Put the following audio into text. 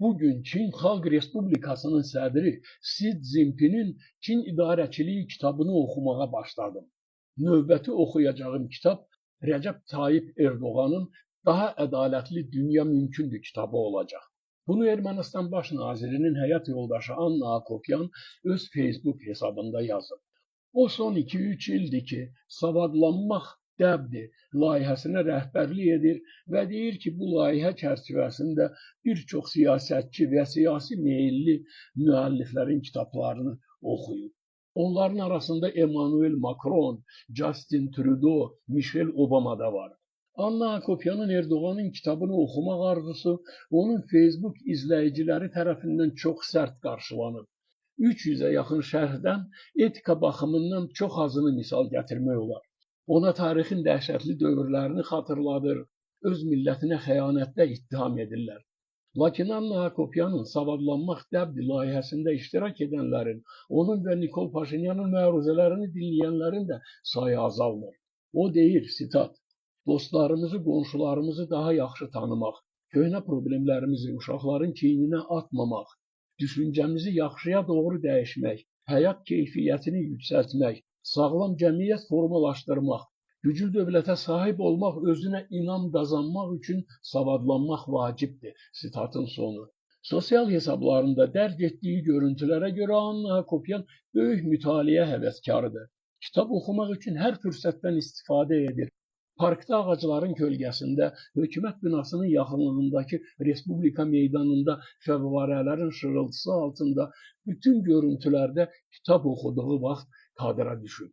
Bugün Çin Xalq Respublikasının sədri Si Jinping'in Çin idarəçiliyi kitabını oxumağa başladım. Növbəti oxuyacağım kitab Rəcəb Tayyip Erdoğan'ın Daha ədalətli dünya mümkündür kitabı olacaq. Bunu Ermənistan Baş Nazirinin həyat yoldaşı Anna Akopyan öz Facebook hesabında yazıb. O son 2-3 ildir ki, savadlanmaq dəbdir layihəsinə rəhbərlik edir və deyir ki, bu layihə çərçivəsində bir çox siyasətçi və siyasi meyilli müəlliflərin kitablarını oxuyub. Onların arasında Emmanuel Macron, Justin Trudeau, Michelle Obama da var. Anna Akopyanın Erdoğan'ın kitabını oxumaq arzusu onun Facebook izləyiciləri tərəfindən çox sərt qarşılanıb. 300-ə yaxın şərhdən etika baxımından çox azını misal gətirmək olar. Ona tarixin dəhşətli dövrlərini xatırladır, öz millətinə xəyanətdə ittiham edirlər. Lakin Anna Akopyanın savadlanmaq dəbdi layihəsində iştirak edənlərin, onun və Nikol Paşinyanın məruzələrini dinləyənlərin də sayı azalmır. O deyir, sitat, dostlarımızı, qonşularımızı daha yaxşı tanımaq, köhnə problemlərimizi uşaqların çiyninə atmamaq, düşüncəmizi yaxşıya doğru dəyişmək, həyat keyfiyyətini yüksəltmək, sağlam cəmiyyət formalaşdırmaq, güclü dövlətə sahib olmaq, özünə inam qazanmaq üçün savadlanmaq vacibdir. Sitatın sonu. Sosial hesablarında dərc etdiyi görüntülərə görə Anna Akopyan böyük mütaliə həvəskarıdır. Kitab oxumaq üçün hər fürsətdən istifadə edir. Parkda ağacların kölgəsində, hökumət binasının yaxınlığındakı Respublika meydanında, fəvvarələrin şırıltısı altında bütün görüntülərdə kitab oxuduğu vaxt kadra düşüb.